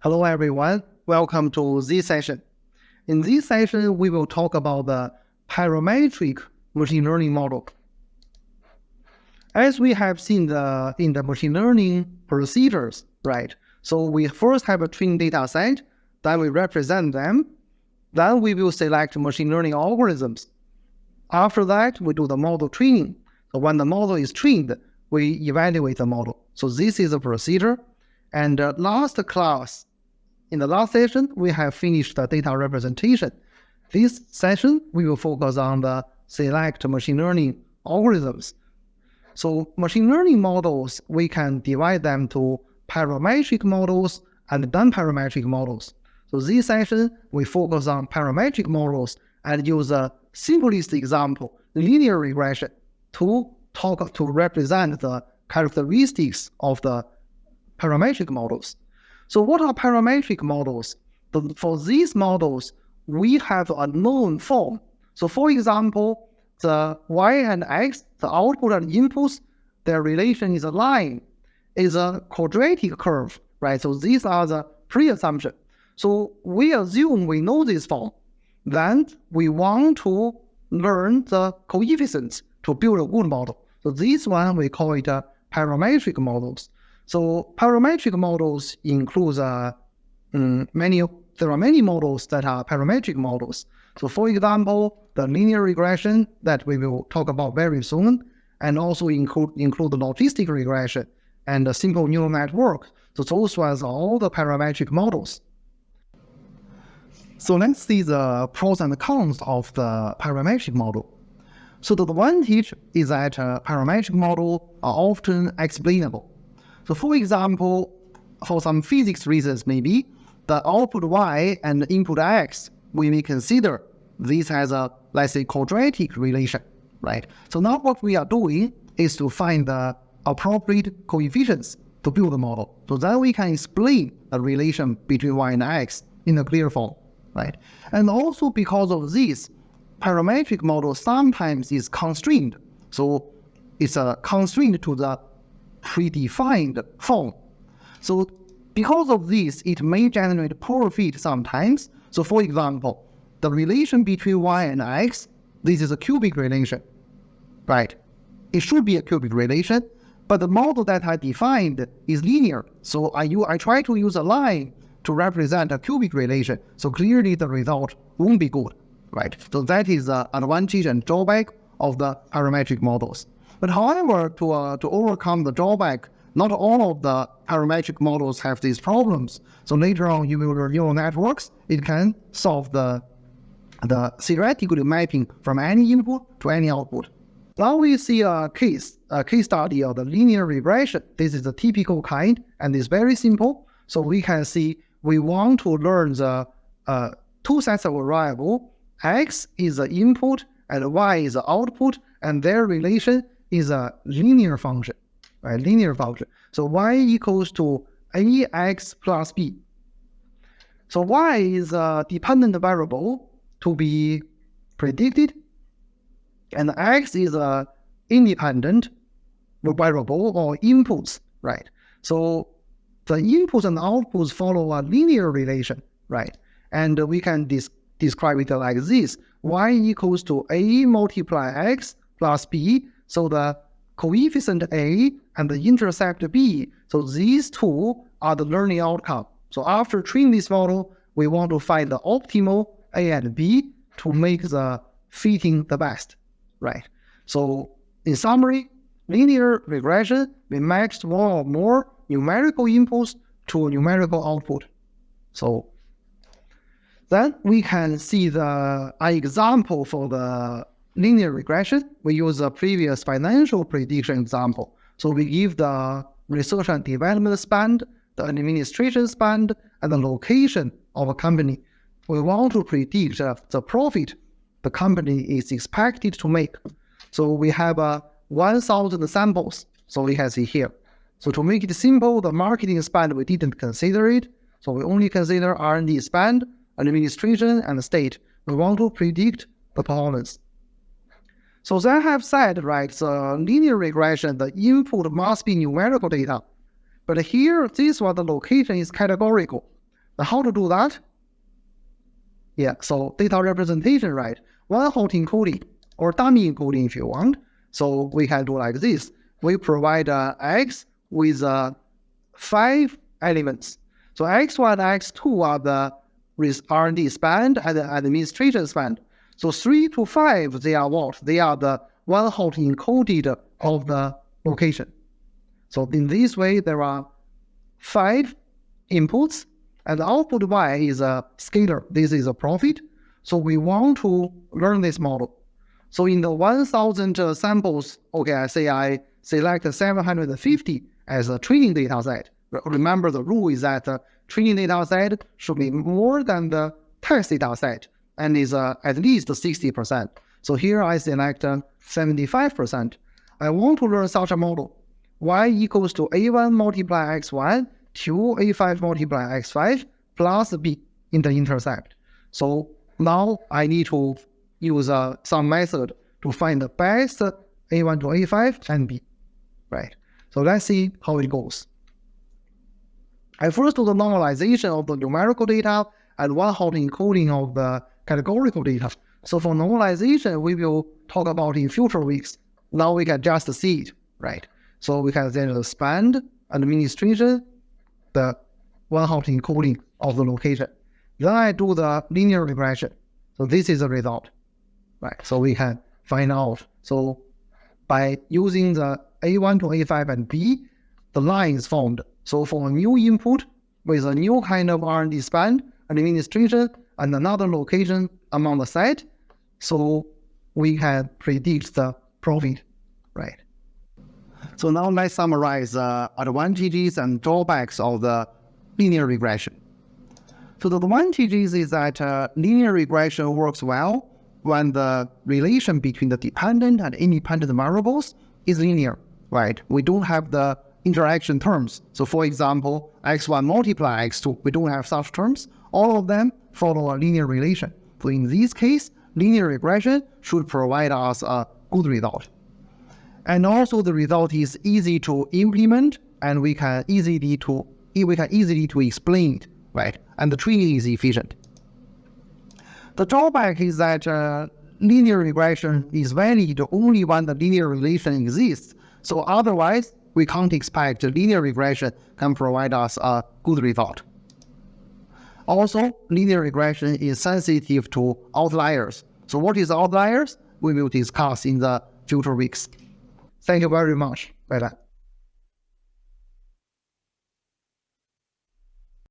Hello everyone, welcome to this session. In this session, we will talk about the parametric machine learning model. As we have seen in the machine learning procedures, right? So we first have a training data set, then we represent them, then we will select machine learning algorithms. After that, we do the model training. So when the model is trained, we evaluate the model. So this is a procedure. And in the last session, we have finished the data representation. This session, we will focus on the select machine learning algorithms. So machine learning models, we can divide them to parametric models and non-parametric models. So this session, we focus on parametric models and use a simplest example, linear regression, to represent the characteristics of the parametric models. So what are parametric models? For these models, we have a known form. So for example, the y and x, the output and inputs, their relation is a line, is a quadratic curve, right? So these are the pre-assumption. So we assume we know this form. Then we want to learn the coefficients to build a good model. So this one, we call it parametric models. So parametric models include there are many models that are parametric models. So for example, the linear regression that we will talk about very soon, and also include the logistic regression and the simple neural network. So those ones are all the parametric models. So let's see the pros and cons of the parametric model. So the advantage is that parametric models are often explainable. So for example, for some physics reasons maybe, the output y and input x, we may consider this as a, let's say, quadratic relation, right? So now what we are doing is to find the appropriate coefficients to build the model. So then we can explain the relation between y and x in a clear form, right? And also because of this, parametric model sometimes is constrained. So it's a constraint to the predefined form. So because of this, it may generate poor fit sometimes. So for example, the relation between y and x, this is a cubic relation, right? It should be a cubic relation, but the model that I defined is linear. So I try to use a line to represent a cubic relation. So clearly the result won't be good, right? So that is the advantage and drawback of the parametric models. But however, to overcome the drawback, not all of the parametric models have these problems. So later on, you will learn neural networks. It can solve the theoretical mapping from any input to any output. Now we see a case study of the linear regression. This is a typical kind, and it's very simple. So we can see we want to learn the two sets of variable. X is the input and y is the output, and their relation is a linear function, right? Linear function. So y equals to ax plus b. So y is a dependent variable to be predicted, and x is a independent variable or inputs, right? So the inputs and outputs follow a linear relation, right? And we can describe it like this: y equals to a multiply x plus b. So the coefficient a and the intercept b, so these two are the learning outcome. So after training this model, we want to find the optimal a and b to make the fitting the best, right? So in summary, linear regression, we matched one or more numerical inputs to a numerical output. So then we can see an example for the linear regression. We use a previous financial prediction example. So we give the research and development spend, the administration spend, and the location of a company. We want to predict the profit the company is expected to make. So we have 1,000 samples. So we can see here. So to make it simple, the marketing spend, we didn't consider it. So we only consider R&D spend, administration, and state. We want to predict the performance. So as I have said, right, the linear regression, the input must be numerical data. But here, this one, the location is categorical. Now how to do that? Yeah, so data representation, right? One-hot encoding or dummy encoding if you want. So we can do like this. We provide X with 5 elements. So X1 and X2 are the R&D spend and the administration spend. So 3 to 5, they are what? They are the one-hot encoded of the location. So in this way, there are 5 inputs, and the output Y is a scalar. This is a profit. So we want to learn this model. So in the 1,000 samples, okay, I say I select 750 as a training data set. Remember, the rule is that the training data set should be more than the test data set and is at least 60%. So here I select 75%. I want to learn such a model. Y equals to A1 multiply X1 to A5 multiply X5 plus B in the intercept. So now I need to use some method to find the best A1 to A5 and B, right? So let's see how it goes. I first do the normalization of the numerical data and one-hot encoding of the categorical data. So for normalization, we will talk about in future weeks. Now we can just see it, right? So we can then spend administration, the one-hot encoding of the location. Then I do the linear regression. So this is the result, right? So we can find out. So by using the A1 to A5 and B, the line is formed. So for a new input with a new kind of R&D spend, administration, and another location among the set, so we can predict the profit, right? So now let's summarize the advantages and drawbacks of the linear regression. So the advantages is that linear regression works well when the relation between the dependent and independent variables is linear, right? We don't have the interaction terms. So for example, X1 multiply X2, we don't have such terms. All of them follow a linear relation. So in this case, linear regression should provide us a good result. And also the result is easy to implement, and we can easily to explain it, right? And the training is efficient. The drawback is that linear regression is valid only when the linear relation exists. So otherwise, we can't expect linear regression can provide us a good result. Also, linear regression is sensitive to outliers. So what is outliers? We will discuss in the future weeks. Thank you very much. Bye-bye.